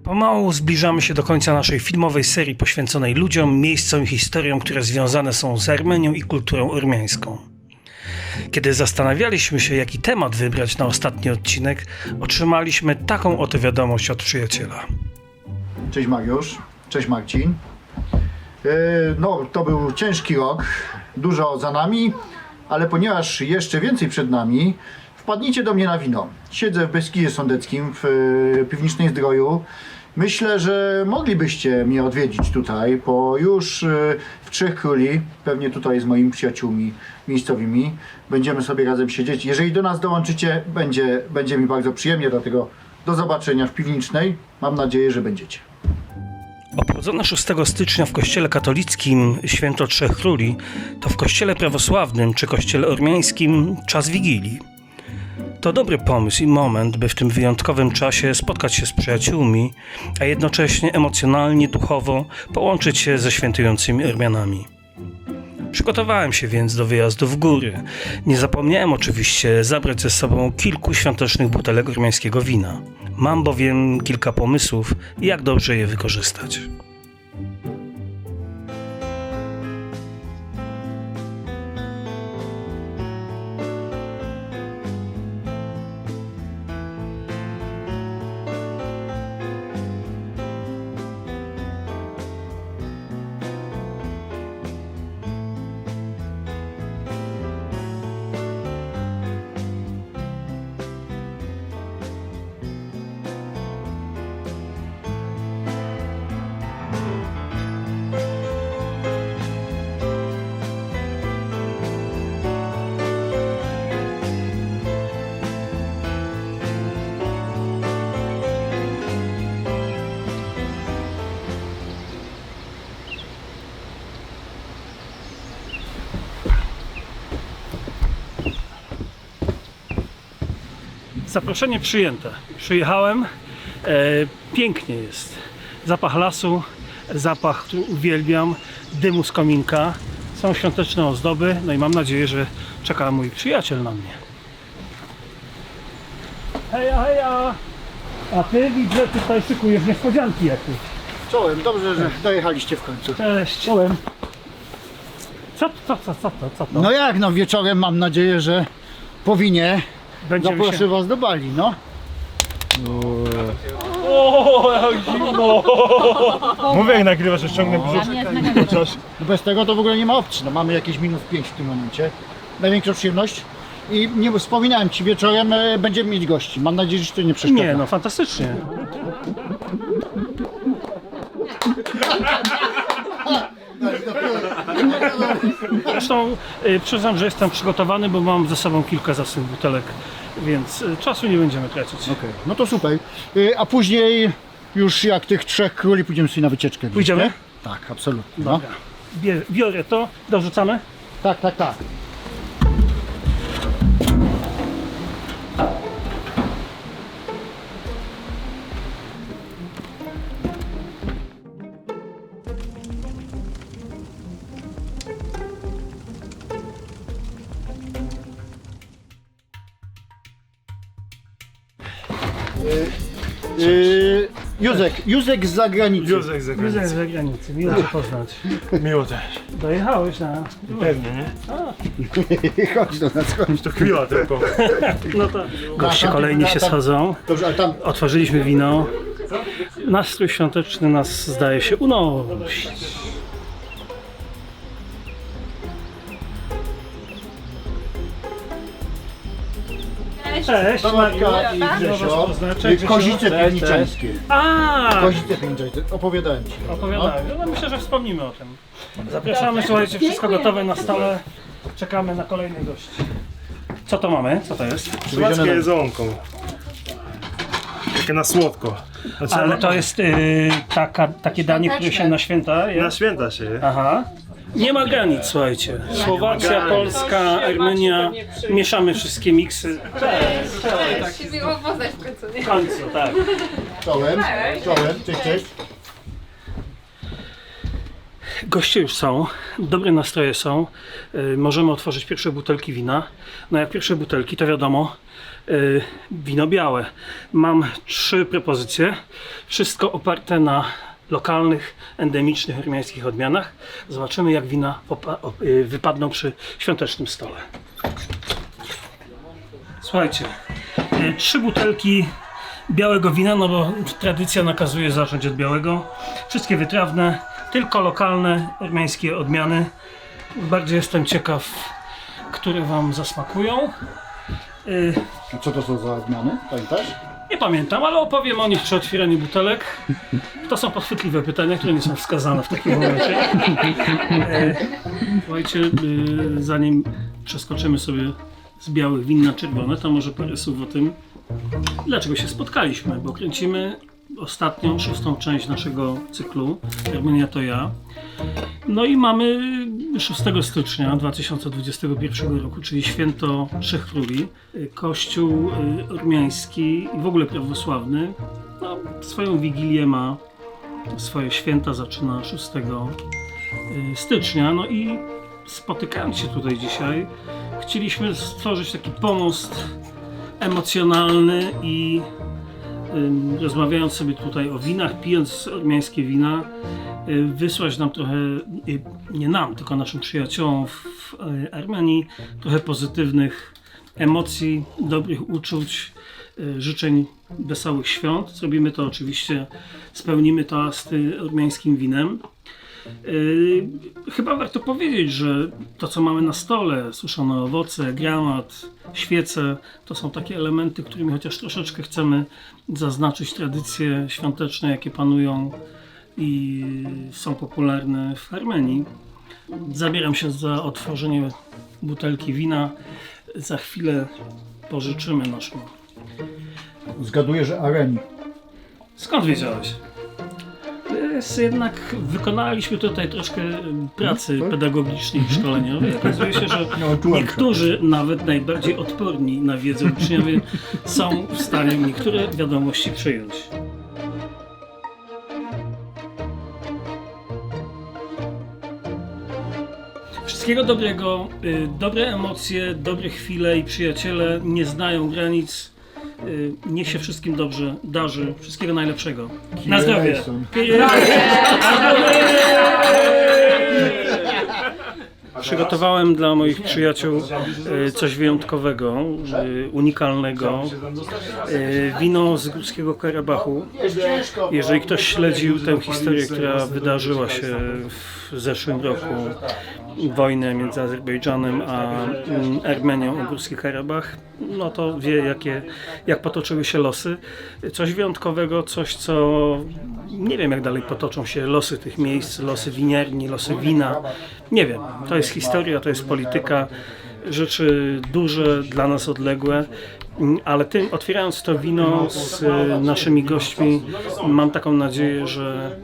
Pomału zbliżamy się do końca naszej filmowej serii poświęconej ludziom, miejscom i historiom, które związane są z Armenią i kulturą ormiańską. Kiedy zastanawialiśmy się, jaki temat wybrać na ostatni odcinek, otrzymaliśmy taką oto wiadomość od przyjaciela. Cześć Mariusz, cześć Marcin. No, to był ciężki rok, dużo za nami, ale ponieważ jeszcze więcej przed nami, wpadnijcie do mnie na wino. Siedzę w Beskidzie Sądeckim w Piwnicznej Zdroju. Myślę, że moglibyście mnie odwiedzić tutaj, bo już w Trzech Króli, pewnie tutaj z moimi przyjaciółmi miejscowymi, będziemy sobie razem siedzieć. Jeżeli do nas dołączycie, będzie mi bardzo przyjemnie, dlatego do zobaczenia w Piwnicznej. Mam nadzieję, że będziecie. Obchodzone 6 stycznia w kościele katolickim Święto Trzech Króli to w kościele prawosławnym czy kościele ormiańskim czas Wigilii. To dobry pomysł i moment, by w tym wyjątkowym czasie spotkać się z przyjaciółmi, a jednocześnie emocjonalnie, duchowo połączyć się ze świętującymi Ormianami. Przygotowałem się więc do wyjazdu w góry. Nie zapomniałem oczywiście zabrać ze sobą kilku świątecznych butelek ormiańskiego wina. Mam bowiem kilka pomysłów, jak dobrze je wykorzystać. Zaproszenie przyjęte. Przyjechałem. Pięknie jest. Zapach lasu, zapach, który uwielbiam, dymu z kominka. Są świąteczne ozdoby. No i mam nadzieję, że czeka mój przyjaciel na mnie. Heja, heja! A ty widzę, tutaj szykujesz niespodzianki jakieś. Czołem, dobrze, że dojechaliście w końcu. Cześć. Czołem. Co to? No jak, no wieczorem mam nadzieję, że po winie zaproszę was do Bali, no. O, jak zimno! Mówię, jak nagrywasz, że ściągnę brzuch. No bez tego to w ogóle nie ma opcji, no mamy jakieś minus 5 w tym momencie. Największa przyjemność. I nie wspominałem ci, wieczorem będziemy mieć gości. Mam nadzieję, że to nie przeszkadza. Nie, no fantastycznie. Zresztą przyznam, że jestem przygotowany, bo mam ze sobą kilka zacnych butelek, więc czasu nie będziemy tracić. Okej, no to super. A później już jak tych Trzech Króli pójdziemy sobie na wycieczkę. Pójdziemy? Nie? Tak, absolutnie. No. Dobra. Biorę to, dorzucamy? Tak. Józek z zagranicy. Józek z Widzę z zagranicy, miło Cię poznać. Miło też. Dojechałeś na... Pewnie, nie? Chodź do nas, chodź. To chwila tylko. No to... Goście kolejni się schodzą. Dobrze, ale tam... Otworzyliśmy wino. Nastrój świąteczny nas, zdaje się, unosi. Cześć, Tomatka i Grzesio. Kozice piwniczańskie. Kozice piwniczańskie. Opowiadałem ci. Opowiadałem. No myślę, że wspomnimy o tym. Zapraszamy, słuchajcie, wszystko gotowe na stole. Czekamy na kolejnych gości. Co to mamy? Co to jest? Słodkie jedzonko. Takie na słodko. Znaczy, Ale to jest takie danie, które się na święta je? na święta się je. Aha. Nie ma granic, słuchajcie. Słowacja, Polska, Armenia. Mieszamy wszystkie miksy. Tak się miło poznać w końcu, nie? W końcu, tak. Czołem, cześć. Goście już są, dobre nastroje są, możemy otworzyć pierwsze butelki wina. No jak pierwsze butelki, to wiadomo, wino białe. Mam 3 propozycje, wszystko oparte na lokalnych, endemicznych, ormiańskich odmianach. Zobaczymy, jak wina wypadną przy świątecznym stole. Słuchajcie, 3 butelki białego wina, no bo tradycja nakazuje zacząć od białego. Wszystkie wytrawne, tylko lokalne, ormiańskie odmiany. Bardziej jestem ciekaw, które Wam zasmakują. A co to są za odmiany? Pamiętasz? Nie pamiętam, ale opowiem o nich przy otwieraniu butelek. To są podchwytliwe pytania, które nie są wskazane w takim momencie. Słuchajcie, zanim przeskoczymy sobie z białych win na czerwone, to może parę słów o tym, dlaczego się spotkaliśmy, bo kręcimy ostatnią, 6. część naszego cyklu Armenia to ja. No i mamy 6 stycznia 2021 roku, czyli święto Trzech Króli. Kościół ormiański i w ogóle prawosławny no, swoją wigilię ma, swoje święta zaczyna 6 stycznia. No i spotykając się tutaj dzisiaj, chcieliśmy stworzyć taki pomost emocjonalny i rozmawiając sobie tutaj o winach, pijąc ormiańskie wina, wysłać nam trochę, nie nam, tylko naszym przyjaciołom w Armenii, trochę pozytywnych emocji, dobrych uczuć, życzeń wesołych świąt. Zrobimy to oczywiście, spełnimy toasty ormiańskim winem. Chyba warto powiedzieć, że to, co mamy na stole, suszone owoce, gramat, świece, to są takie elementy, którymi chociaż troszeczkę chcemy zaznaczyć tradycje świąteczne, jakie panują i są popularne w Armenii. Zabieram się za otworzenie butelki wina. Za chwilę pożyczymy naszą. Zgaduję, że Areni. Skąd wiedziałeś? Jednak wykonaliśmy tutaj troszkę pracy pedagogicznej i szkoleniowej. Okazuje się, że niektórzy, nawet najbardziej odporni na wiedzę uczniowie, są w stanie niektóre wiadomości przyjąć. Wszystkiego dobrego, dobre emocje, dobre chwile i przyjaciele nie granic. Niech się wszystkim dobrze darzy. Wszystkiego najlepszego. Na zdrowie! Przygotowałem dla moich przyjaciół coś wyjątkowego, unikalnego. Wino z Górskiego Karabachu. Jeżeli ktoś śledził tę historię, która wydarzyła się w zeszłym roku, wojnę między Azerbejdżanem a Armenią o Górski Karabach, no to wie, jak potoczyły się losy. Coś wyjątkowego, coś, co nie wiem, jak dalej potoczą się losy tych miejsc, losy winiarni, losy wina. Nie wiem, to jest historia, to jest polityka, rzeczy duże, dla nas odległe, ale tym, otwierając to wino z naszymi gośćmi, mam taką nadzieję, że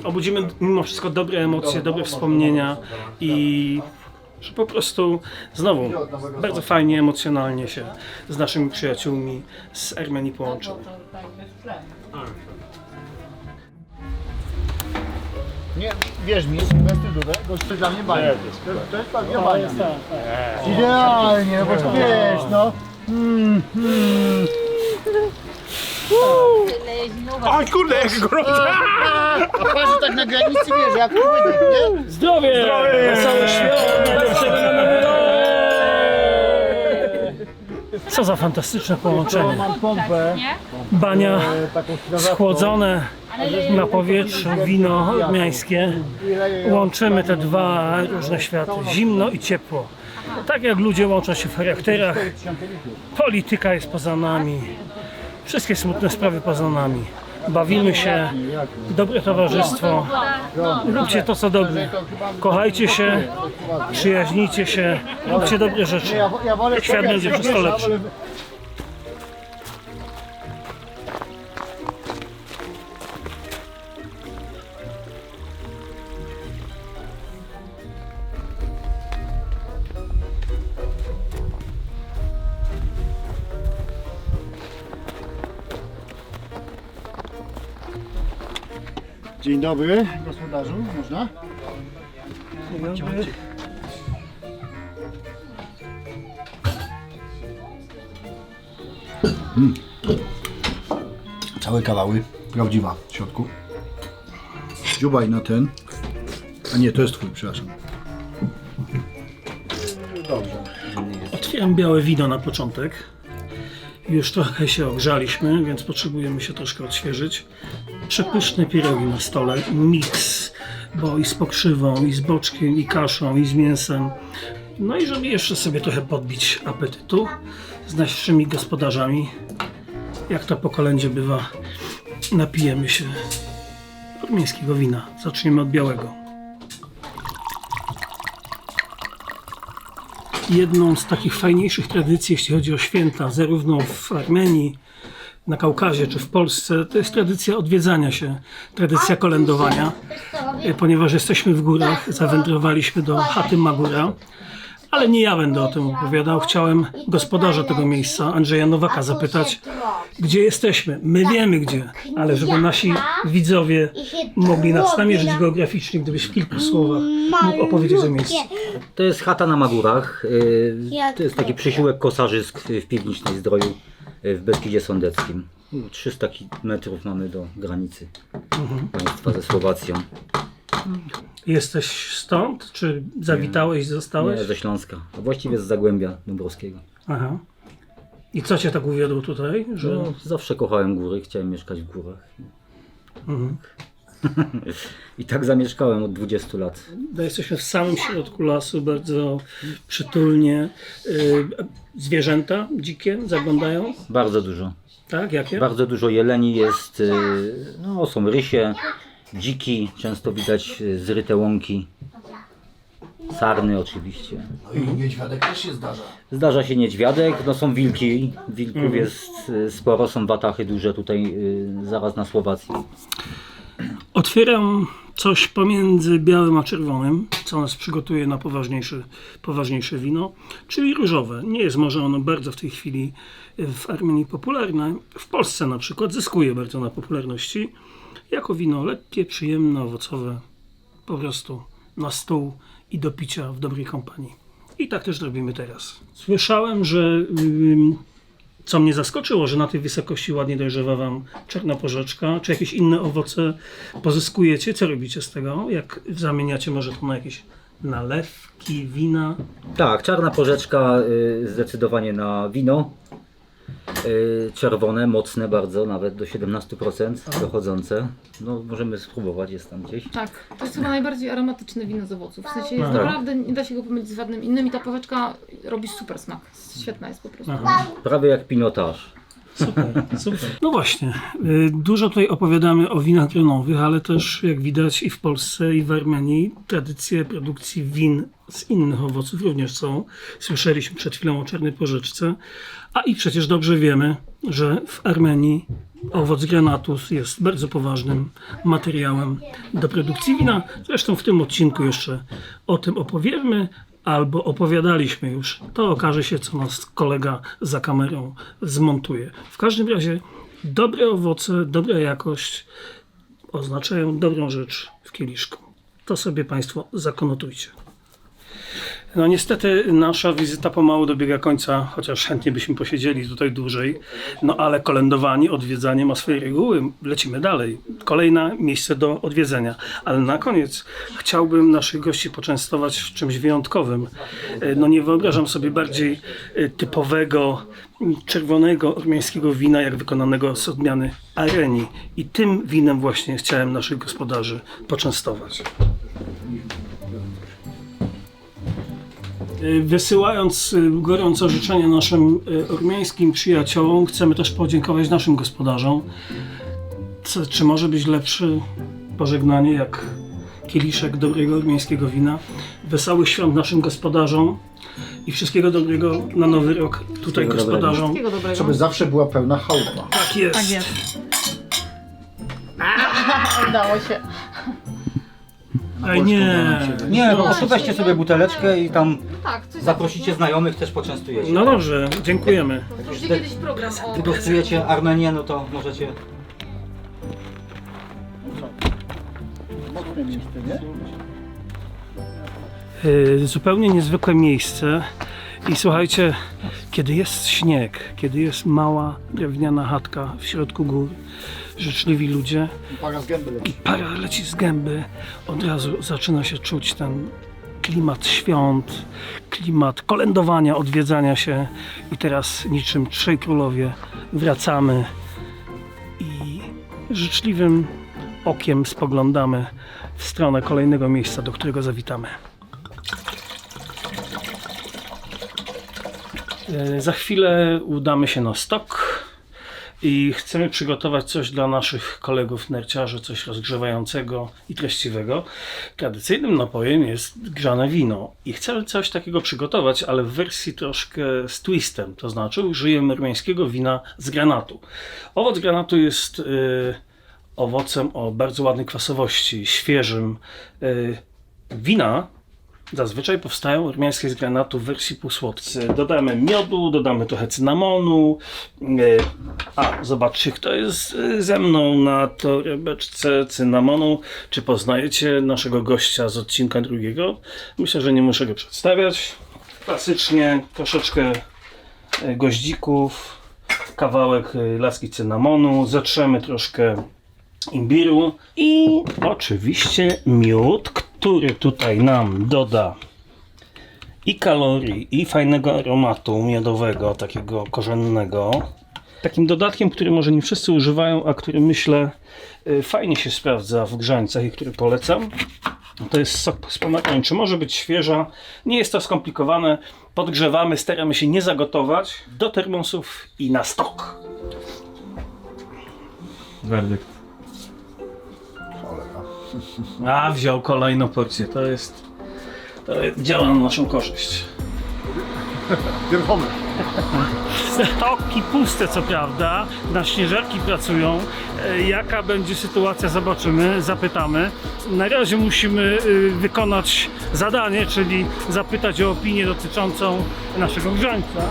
obudzimy mimo wszystko dobre emocje, dobre wspomnienia i że po prostu znowu bardzo fajnie, emocjonalnie się z naszymi przyjaciółmi z Armenii połączymy. Nie, wierz mi, Sylwestry goście dla mnie bania. To jest pewnie bania. Idealnie, bo to wiesz, no. O kurde, jak gorąco! Patrz, tak na granicy, wiesz, jak płynek, nie? Zdrowie! Wesołych świąt! Co za fantastyczne połączenie. Mam pompę, Bania, taką schłodzone na powietrzu, wino ormiańskie. Łączymy te dwa różne światy, zimno i ciepło. Tak jak ludzie łączą się w charakterach, polityka jest poza nami, wszystkie smutne sprawy poza nami. Bawimy się, dobre towarzystwo, róbcie to, co dobre. Kochajcie się, przyjaźnijcie się, róbcie dobre rzeczy. Świat będzie przez to lepszy. Dzień dobry, gospodarzu, można? Całe kawały, prawdziwa w środku. Dziubaj na ten. A nie, to jest twój, przepraszam. Dobrze. Otwieram białe wino na początek. Już trochę się ogrzaliśmy, więc potrzebujemy się troszkę odświeżyć. Przepyszne pierogi na stole, miks, bo i z pokrzywą, i z boczkiem, i kaszą, i z mięsem. No i żeby jeszcze sobie trochę podbić apetytu z naszymi gospodarzami, jak to po kolędzie bywa, napijemy się ormiańskiego wina. Zaczniemy od białego. Jedną z takich fajniejszych tradycji, jeśli chodzi o święta, zarówno w Armenii, na Kaukazie czy w Polsce, to jest tradycja odwiedzania się, tradycja kolędowania. Ponieważ jesteśmy w górach, zawędrowaliśmy do chaty Magura, ale nie ja będę o tym opowiadał. Chciałem gospodarza tego miejsca, Andrzeja Nowaka, zapytać, gdzie jesteśmy. My wiemy gdzie, ale żeby nasi widzowie mogli nas namierzyć geograficznie, gdybyś w kilku słowach mógł opowiedzieć o miejscu. To jest chata na Magurach. To jest taki przysiłek Kosarzysk w Piwnicznej Zdroju w Beskidzie Sądeckim. 300 metrów mamy do granicy państwa ze Słowacją. Jesteś stąd? Czy zawitałeś, zostałeś? Nie, ze Śląska, a właściwie z Zagłębia Dąbrowskiego. Aha. I co cię tak uwiodło tutaj? Że... No, zawsze kochałem góry, chciałem mieszkać w górach. I tak zamieszkałem od 20 lat. Jesteśmy w samym środku lasu, bardzo przytulnie. Zwierzęta dzikie zaglądają? Bardzo dużo. Tak, jakie? Bardzo dużo jeleni jest, no są rysie, dziki, często widać zryte łąki. Sarny oczywiście. No i niedźwiadek też się zdarza. Zdarza się niedźwiadek, no są wilki. Wilków jest sporo, są watachy duże tutaj zaraz na Słowacji. Otwieram coś pomiędzy białym a czerwonym, co nas przygotuje na poważniejsze wino, czyli różowe. Nie jest może ono bardzo w tej chwili w Armenii popularne. W Polsce na przykład zyskuje bardzo na popularności. Jako wino lekkie, przyjemne, owocowe, po prostu na stół i do picia w dobrej kompanii. I tak też robimy teraz. Słyszałem, że co mnie zaskoczyło, że na tej wysokości ładnie dojrzewa wam czarna porzeczka, czy jakieś inne owoce pozyskujecie? Co robicie z tego? Jak zamieniacie może to na jakieś nalewki, wina? Tak, czarna porzeczka zdecydowanie na wino. Czerwone, mocne bardzo, nawet do 17% dochodzące. No możemy spróbować, jest tam gdzieś. Tak, to jest chyba najbardziej aromatyczne wino z owoców. W sensie jest naprawdę, nie da się go pomylić z żadnym innym i ta porzeczka robi super smak. Świetna jest po prostu. Prawie jak pinotaż. Super, super. No właśnie, dużo tutaj opowiadamy o winach gronowych, ale też jak widać i w Polsce i w Armenii tradycje produkcji win z innych owoców również są. Słyszeliśmy przed chwilą o czarnej porzeczce, a i przecież dobrze wiemy, że w Armenii owoc granatus jest bardzo poważnym materiałem do produkcji wina. Zresztą w tym odcinku jeszcze o tym opowiemy, albo opowiadaliśmy już. To okaże się, co nas kolega za kamerą zmontuje. W każdym razie dobre owoce, dobra jakość oznaczają dobrą rzecz w kieliszku. To sobie Państwo zakonotujcie. No niestety nasza wizyta pomału dobiega końca, chociaż chętnie byśmy posiedzieli tutaj dłużej. No ale kolędowanie, odwiedzanie ma swoje reguły. Lecimy dalej. Kolejne miejsce do odwiedzenia. Ale na koniec chciałbym naszych gości poczęstować czymś wyjątkowym. No nie wyobrażam sobie bardziej typowego czerwonego ormiańskiego wina, jak wykonanego z odmiany Areni. I tym winem właśnie chciałem naszych gospodarzy poczęstować. Wysyłając gorąco życzenia naszym ormiańskim przyjaciołom, chcemy też podziękować naszym gospodarzom. Czy może być lepsze pożegnanie jak kieliszek dobrego ormiańskiego wina? Wesołych świąt naszym gospodarzom i wszystkiego dobrego na nowy rok tutaj gospodarzom. Wszystkiego dobrego. Żeby zawsze była pełna chałupa. Tak jest. Tak jest. Udało się. Ej, nie. Nie, po prostu weźcie sobie buteleczkę i tam Tak, coś zaprosicie znajomych, też poczęstujecie. No dobrze, dziękujemy. Powtórzcie kiedyś program o... Wydostujecie Armenię, no to możecie... Mocne miejsce, nie? Zupełnie niezwykłe miejsce i słuchajcie, kiedy jest śnieg, kiedy jest mała drewniana chatka w środku gór, życzliwi ludzie Para z gęby leci. i para leci z gęby, od razu zaczyna się czuć ten klimat świąt, klimat kolędowania, odwiedzania się i teraz niczym trzej królowie wracamy i życzliwym okiem spoglądamy w stronę kolejnego miejsca, do którego zawitamy. Za chwilę udamy się na stok i chcemy przygotować coś dla naszych kolegów nerciarzy, coś rozgrzewającego i treściwego. Tradycyjnym napojem jest grzane wino i chcemy coś takiego przygotować, ale w wersji troszkę z twistem, to znaczy użyjemy ormiańskiego wina z granatu. Owoc granatu jest owocem o bardzo ładnej kwasowości, świeżym. Wina zazwyczaj powstają ormiańskie z granatu w wersji półsłodkiej. Dodamy miodu, dodamy trochę cynamonu. Zobaczcie, kto jest ze mną na torebeczce cynamonu. Czy poznajecie naszego gościa z odcinka drugiego? Myślę, że nie muszę go przedstawiać. Klasycznie troszeczkę goździków, kawałek laski cynamonu, zetrzemy troszkę imbiru i oczywiście miód, który tutaj nam doda i kalorii, i fajnego aromatu miodowego, takiego korzennego. Takim dodatkiem, który może nie wszyscy używają, a który myślę fajnie się sprawdza w grzańcach i który polecam, to jest sok z pomarańczy. Może być świeża, nie jest to skomplikowane. Podgrzewamy, staramy się nie zagotować do termosów i na stok. Werdykt. Wziął kolejną porcję. To działa na naszą korzyść. Wierchomy. Stoki puste, co prawda, na śnieżarki pracują. Jaka będzie sytuacja, zobaczymy, zapytamy. Na razie musimy wykonać zadanie, czyli zapytać o opinię dotyczącą naszego grzańca,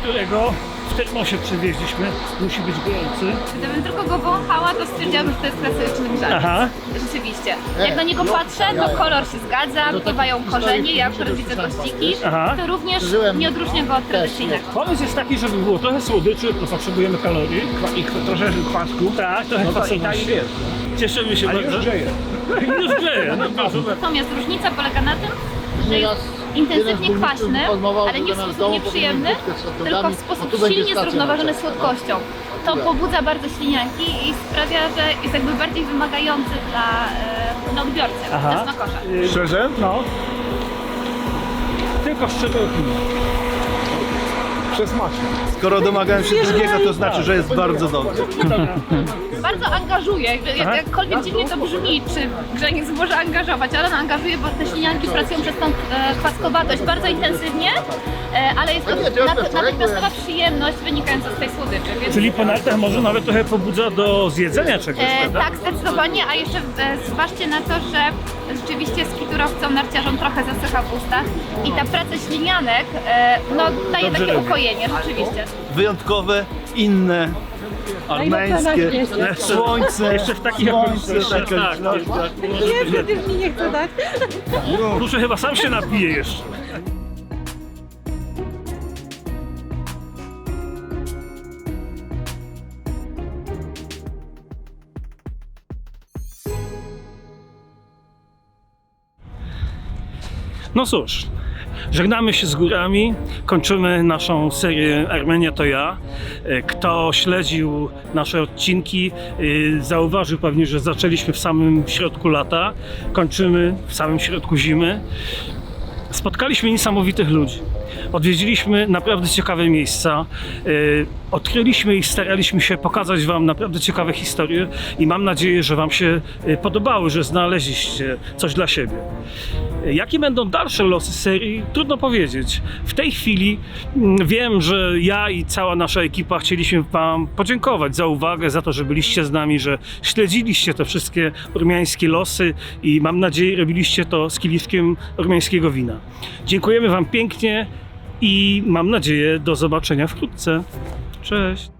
którego w termosie przywieźliśmy. Musi być gorący. Gdybym tylko go wąchała, to stwierdziłabym, że to jest klasyczny grzaniec. Aha. Rzeczywiście. Jak na niego patrzę, to kolor się zgadza, pływają korzenie, ja akurat widzę gościki, Aha. to również nie odróżnia go od tradycyjnego. Pomysł jest taki, żeby było trochę słodyczy, to potrzebujemy kalorii. I trochę kwasku. Tak, trochę kwasowości. Cieszymy się bardzo. Już grzeje. Już grzeje, no proszę bardzo. Natomiast różnica polega na tym, że jest intensywnie kwaśny, ale nie w sposób nieprzyjemny, tylko w sposób silnie zrównoważony słodkością. To pobudza bardzo ślinianki i sprawia, że jest jakby bardziej wymagający dla odbiorcy, dla smakosza. Szczerze? No. Tylko szczerze opinię. Przesmacznie. Skoro domagałem się drugiego, to znaczy, że jest bardzo dobry. Bardzo angażuje, jakkolwiek dziwnie to brzmi, czy grzaniec może angażować, ale on angażuje, bo te ślinianki pracują przez tą kwaskowatość bardzo intensywnie, ale jest to natychmiastowa przyjemność wynikająca z tej słodyczy. Więc, Czyli po nartach może nawet trochę pobudza do zjedzenia czegoś, prawda? tak, zdecydowanie, a jeszcze zważcie na to, że rzeczywiście skiturowcom, narciarzom trochę zasycha w ustach i ta praca ślinianek daje Dobrze takie robi. ukojenie, rzeczywiście. Wyjątkowe, inne, armeńskie, słońce. Jeszcze w takich Słońce, okolicznościach, taka tak. no, tak. Przecież mi nie chce dać. Proszę, chyba sam się napije jeszcze. No cóż, żegnamy się z górami, kończymy naszą serię Armenia to ja. Kto śledził nasze odcinki, zauważył pewnie, że zaczęliśmy w samym środku lata, kończymy w samym środku zimy. Spotkaliśmy niesamowitych ludzi. Odwiedziliśmy naprawdę ciekawe miejsca, odkryliśmy i staraliśmy się pokazać Wam naprawdę ciekawe historie i mam nadzieję, że Wam się podobały, że znaleźliście coś dla siebie. Jakie będą dalsze losy serii? Trudno powiedzieć. W tej chwili wiem, że ja i cała nasza ekipa chcieliśmy Wam podziękować za uwagę, za to, że byliście z nami, że śledziliście te wszystkie ormiańskie losy i mam nadzieję, robiliście to z kieliszkiem ormiańskiego wina. Dziękujemy Wam pięknie i mam nadzieję do zobaczenia wkrótce. Cześć!